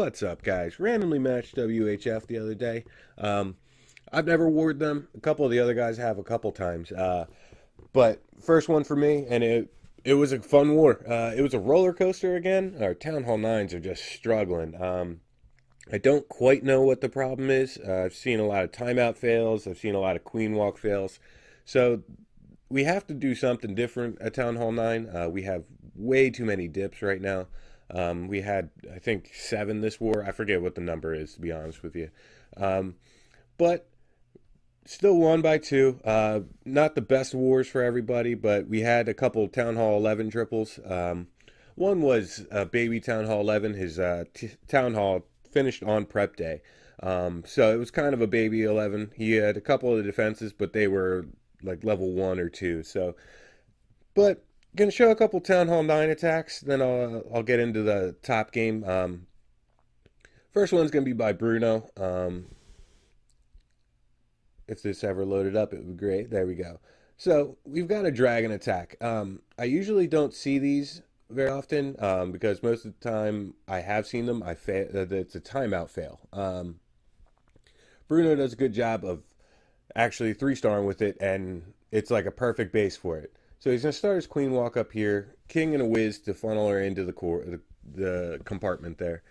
What's up, guys? Randomly matched WHF the other day. I've never warred them. A couple of the other guys have a couple times. But first one for me, and it was a fun war. It was a roller coaster again. Our Town Hall 9s are just struggling. I don't quite know what the problem is. I've seen a lot of timeout fails. I've seen a lot of queen walk fails. So we have to do something different at Town Hall 9. We have way too many dips right now. We had, I think, 7 this war. I forget what the number is, to be honest with you. But still won by 2. Not the best wars for everybody, but we had a couple Town Hall 11 triples. One was baby Town Hall 11. His Town Hall finished on prep day. So it was kind of a baby 11. He had a couple of the defenses, but they were like level 1 or 2. So, but gonna show a couple Town Hall 9 attacks, then I'll get into the top game. First one's gonna be by Bruno. If this ever loaded up, it would be great. There we go. So we've got a dragon attack. I usually don't see these very often because most of the time I have seen them. It's a timeout fail. Bruno does a good job of actually 3-starring with it, and it's like a perfect base for it. So he's going to start his queen walk up here, king and a whiz to funnel her into the compartment there.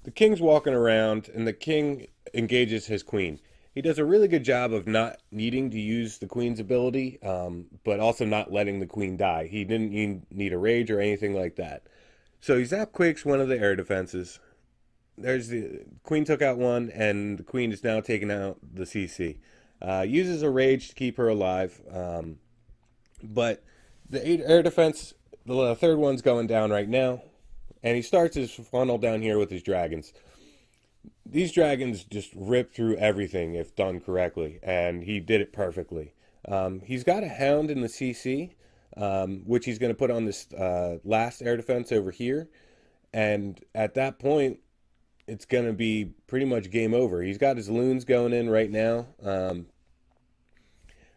The king's walking around, and the king engages his queen. He does a really good job of not needing to use the queen's ability, but also not letting the queen die. He didn't need a rage or anything like that. So he zap quakes one of the air defenses. There's the queen took out one, and the queen is now taking out the CC. Uses a rage to keep her alive. But the 8 air defense, the third one's going down right now. And he starts his funnel down here with his dragons. These dragons just rip through everything if done correctly. And he did it perfectly. He's got a hound in the CC, which he's going to put on this last air defense over here. And at that point, it's going to be pretty much game over. He's got his loons going in right now.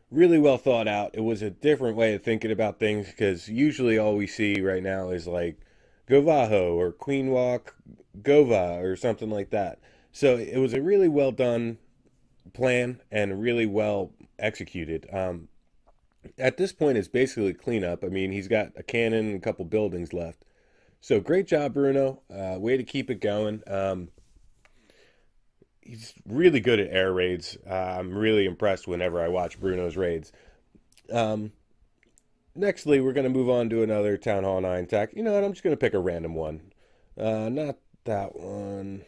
Really well thought out. It was a different way of thinking about things because usually all we see right now is like Govaho or Queen Walk Gova or something like that. So it was a really well done plan and really well executed. At this point, it's basically cleanup. I mean, he's got a cannon and a couple buildings left. So great job, Bruno. Way to keep it going. He's really good at air raids. I'm really impressed whenever I watch Bruno's raids. Nextly, we're going to move on to another Town Hall 9 attack. You know what? I'm just going to pick a random one. Not that one.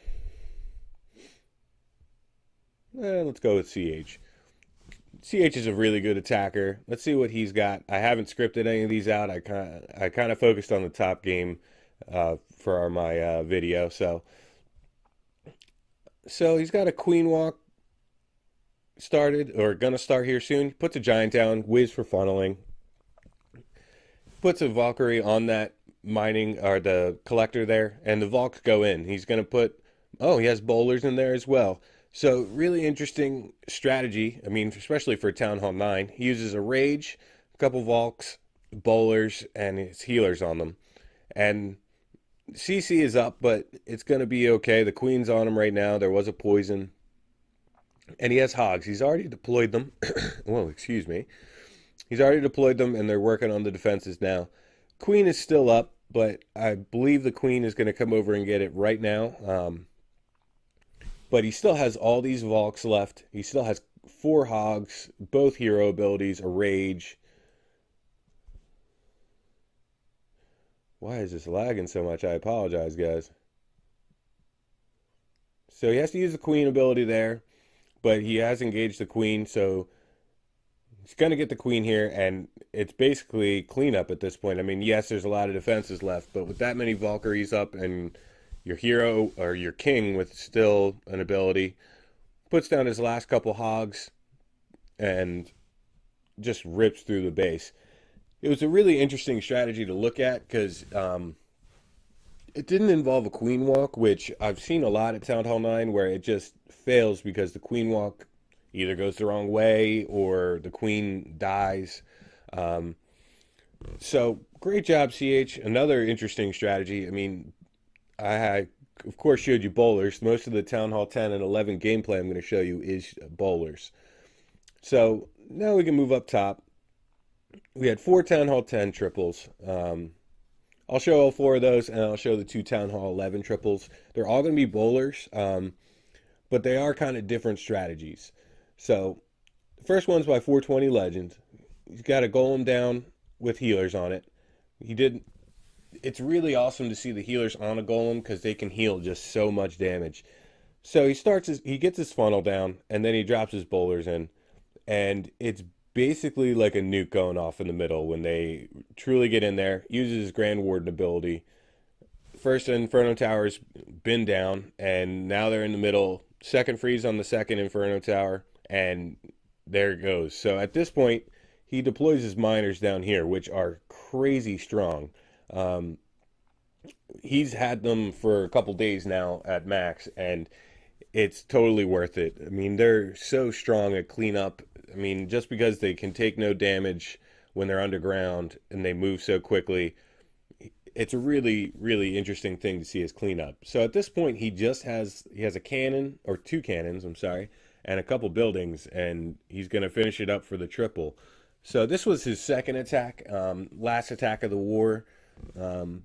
Let's go with CH. CH is a really good attacker. Let's see what he's got. I haven't scripted any of these out. I kind of focused on the top game for my video. So he's got a queen walk started, or gonna start here soon. He puts a giant down, whiz for funneling. Puts a Valkyrie on that mining, or the collector there, and the Valks go in. He's gonna put, oh, he has bowlers in there as well. So really interesting strategy. I mean, especially for Town Hall 9. He uses a rage, a couple Valks, bowlers, and his healers on them. And CC is up, but it's going to be okay. The queen's on him right now. There was a poison. And he has hogs. He's already deployed them. Whoa, excuse me. He's already deployed them, and they're working on the defenses now. Queen is still up, but I believe the queen is going to come over and get it right now. But he still has all these Valks left. He still has 4 hogs, both hero abilities, a rage. Why is this lagging so much? I apologize, guys. So he has to use the queen ability there, but he has engaged the queen, so he's going to get the queen here, and it's basically cleanup at this point. I mean, yes, there's a lot of defenses left, but with that many Valkyries up and your hero or your king with still an ability, puts down his last couple hogs and just rips through the base. It was a really interesting strategy to look at because it didn't involve a queen walk, which I've seen a lot at Town Hall 9 where it just fails because the queen walk either goes the wrong way or the queen dies. So great job, CH. Another interesting strategy. I mean, I of course, showed you bowlers. Most of the Town Hall 10 and 11 gameplay I'm going to show you is bowlers. So now we can move up top. We had 4 Town Hall 10 triples. I'll show all 4 of those, and I'll show the 2 Town Hall 11 triples. They're all going to be bowlers, but they are kind of different strategies. So the first one's by 420 Legend. He's got a golem down with healers on it. He did. It's really awesome to see the healers on a golem because they can heal just so much damage. So he gets his funnel down, and then he drops his bowlers in, and it's basically like a nuke going off in the middle when they truly get in there. Uses his Grand Warden ability. First Inferno Tower's been down, and now they're in the middle. Second freeze on the second Inferno Tower, and there it goes. So at this point, he deploys his miners down here, which are crazy strong. Um, he's had them for a couple days now at max, and it's totally worth it. I mean, they're so strong at cleanup. I mean, just because they can take no damage when they're underground and they move so quickly, it's a really, really interesting thing to see as cleanup. So at this point, he has a cannon, or 2 cannons, I'm sorry, and a couple buildings, and he's going to finish it up for the triple. So this was his second attack, last attack of the war. Um,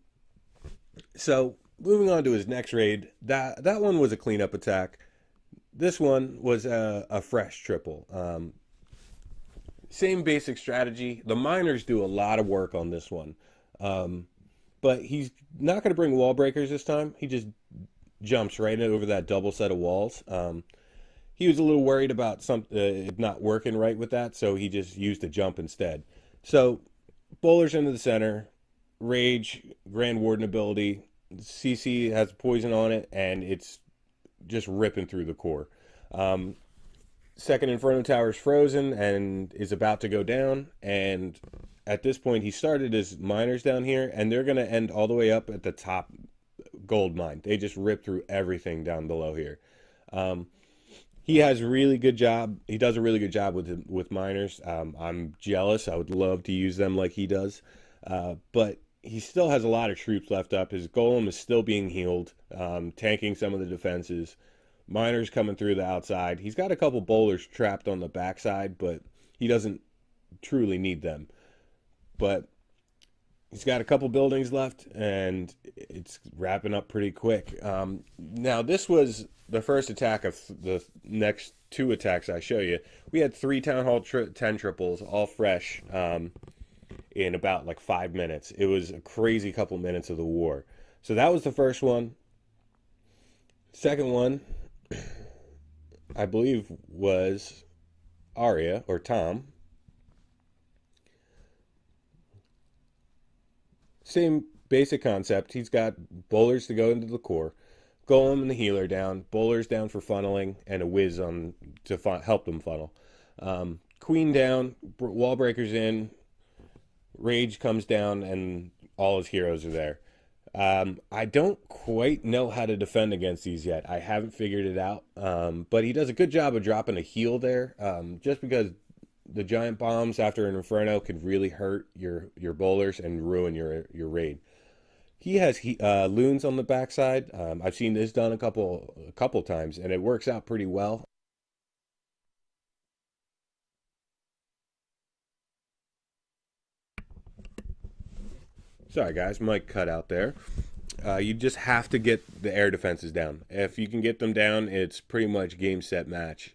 so moving on to his next raid, that one was a cleanup attack. This one was a fresh triple. Same basic strategy. The miners do a lot of work on this one. But he's not going to bring wall breakers this time. He just jumps right over that double set of walls. He was a little worried about it not working right with that, so he just used a jump instead. So, bowlers into the center, rage, Grand Warden ability, CC has poison on it, and it's just ripping through the core. Second Inferno Tower is frozen and is about to go down, and at this point he started his miners down here, and they're going to end all the way up at the top gold mine. They just rip through everything down below here. He has a really good job. He does a really good job with miners. I'm jealous. I would love to use them like he does. But he still has a lot of troops left up. His golem is still being healed, tanking some of the defenses. Miners coming through the outside. He's got a couple bowlers trapped on the backside, but he doesn't truly need them. But he's got a couple buildings left, and it's wrapping up pretty quick. Now, this was the first attack of the next 2 attacks I show you. We had 3 Town Hall 10 triples, all fresh, in about like 5 minutes. It was a crazy couple minutes of the war. So that was the first one. Second one, I believe, was Arya, or Tom. Same basic concept. He's got bowlers to go into the core, golem and the healer down, bowlers down for funneling, and a whiz on to help them funnel. Queen down, wall breakers in, rage comes down, and all his heroes are there. I don't quite know how to defend against these yet. I haven't figured it out. But he does a good job of dropping a heal there, just because the giant bombs after an inferno could really hurt your bowlers and ruin your raid. He has loons on the backside. I've seen this done a couple times, and it works out pretty well. Sorry, guys, mic cut out there. You just have to get the air defenses down. If you can get them down, it's pretty much game, set, match.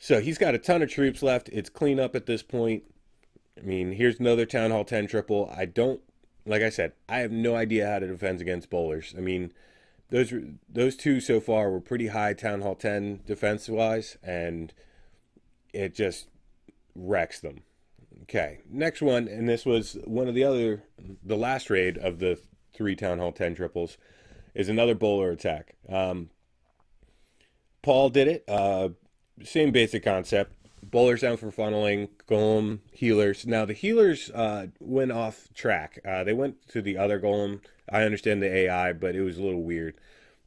So he's got a ton of troops left. It's clean up at this point. I mean, here's another Town Hall 10 triple. Like I said, I have no idea how to defend against bowlers. I mean, those 2 so far were pretty high Town Hall 10 defense-wise, and it just wrecks them. Okay, next one, and this was the last raid of the 3 Town Hall 10 triples, is another bowler attack. Paul did it. Same basic concept. Bowlers down for funneling, golem, healers. Now, the healers went off track. They went to the other golem. I understand the AI, but it was a little weird.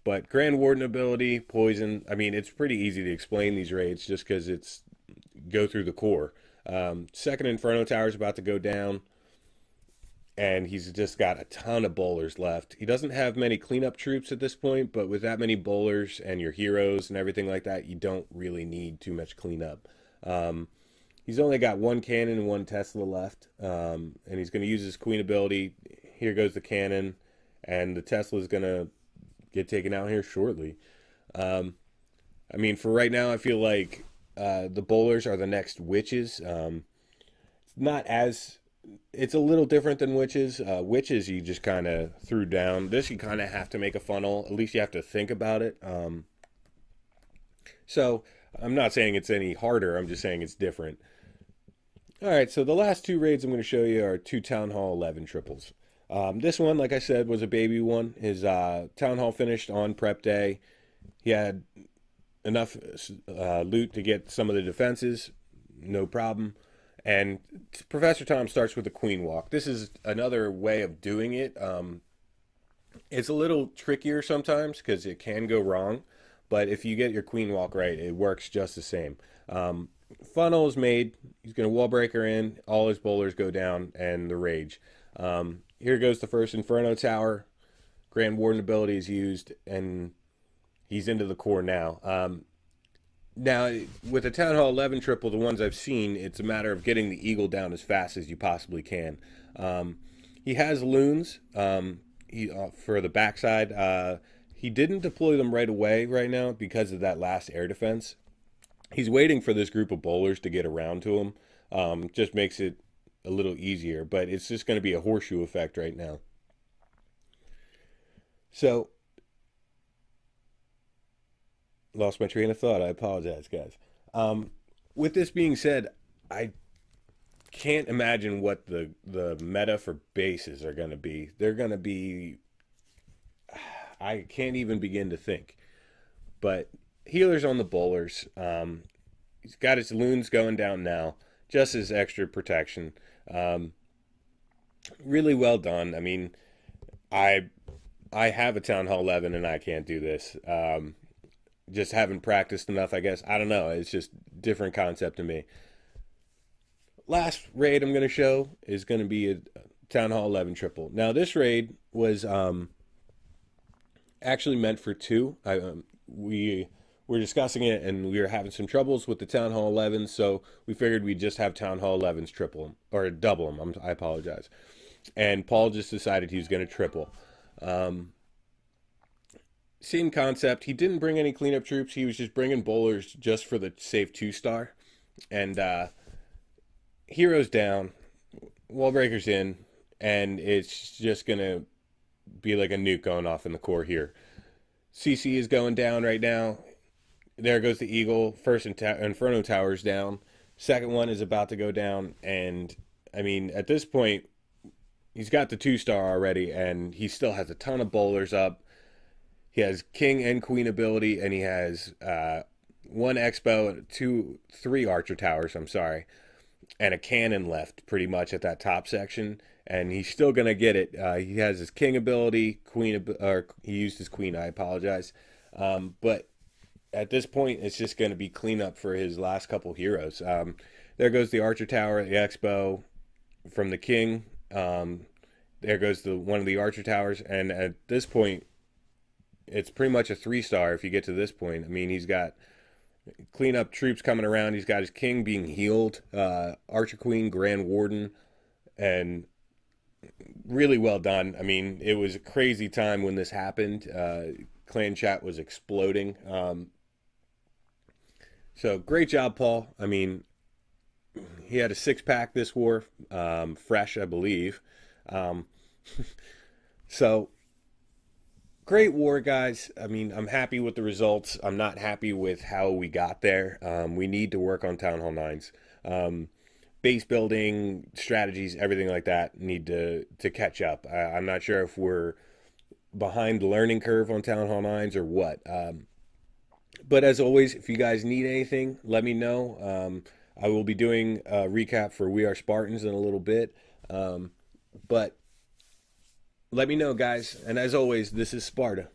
But Grand Warden ability, poison. I mean, it's pretty easy to explain these raids just because it's go through the core. Second Inferno Tower is about to go down. and he's just got a ton of bowlers left. He doesn't have many cleanup troops at this point, but with that many bowlers and your heroes and everything like that, you don't really need too much cleanup. Um, he's only got one cannon and one Tesla left, and he's going to use his queen ability. Here goes the cannon, and the Tesla is going to get taken out here shortly. Um, I mean, for right now, I feel like the bowlers are the next witches. Not as It's a little different than witches. Witches you just kind of threw down. This you kind of have to make a funnel. At least you have to think about it. So I'm not saying it's any harder. I'm just saying it's different. All right. So the last two raids I'm going to show you are two Town Hall 11 triples. This one, like I said, was a baby one. His Town Hall finished on prep day. He had enough loot to get some of the defenses. No problem. And Professor Tom starts with a queen walk. This is another way of doing it. It's a little trickier sometimes because it can go wrong. But if you get your queen walk right, it works just the same. Funnel is made. He's going to wall breaker in. All his bowlers go down and the rage. Here goes the first Inferno Tower. Grand Warden ability is used and he's into the core now. Now, with the Town Hall 11 triple, the ones I've seen, it's a matter of getting the eagle down as fast as you possibly can. He has loons for the backside. He didn't deploy them right away right now because of that last air defense. He's waiting for this group of bowlers to get around to him. Just makes it a little easier, but it's just going to be a horseshoe effect right now. So, lost my train of thought. I apologize, guys. With this being said, I can't imagine what the meta for bases are going to be. They're going to be. I can't even begin to think. But healers on the bowlers. He's got his loons going down now, just as extra protection. Really well done. I mean, I I have a Town Hall 11 and I can't do this. Just haven't practiced enough, I guess. I don't know. It's just different concept to me. Last raid I'm going to show is going to be a Town Hall 11 triple. Now, this raid was actually meant for two. We were discussing it, and we were having some troubles with the Town Hall 11, so we figured we'd just have Town Hall 11s triple them, or double them. I apologize. And Paul just decided he was going to triple. Same concept. He didn't bring any cleanup troops. He was just bringing bowlers just for the safe 2-star. And heroes down, wall breakers in, and it's just going to be like a nuke going off in the core here. CC is going down right now. There goes the Eagle. First Inferno Tower's down. Second one is about to go down. And, I mean, at this point, he's got the 2-star already, and he still has a ton of bowlers up. He has King and Queen ability, and he has one Expo, three Archer Towers, I'm sorry, and a cannon left pretty much at that top section. And he's still going to get it. He has his King ability, or he used his Queen, I apologize. But at this point, it's just going to be cleanup for his last couple heroes. There goes the Archer Tower, the Expo from the King. There goes one of the Archer Towers. And at this point, it's pretty much a 3-star if you get to this point. I mean, he's got cleanup troops coming around. He's got his King being healed, Archer Queen, Grand Warden, and really well done. I mean, it was a crazy time when this happened. Clan chat was exploding. So great job, Paul. I mean, he had a 6-pack this war, fresh, I believe. So great war, guys. I mean, I'm happy with the results. I'm not happy with how we got there. We need to work on Town Hall 9s. Base building, strategies, everything like that need to catch up. I'm not sure if we're behind the learning curve on Town Hall 9s or what. But as always, if you guys need anything, let me know. I will be doing a recap for We Are Spartans in a little bit. But let me know, guys. And as always, this is Sparta.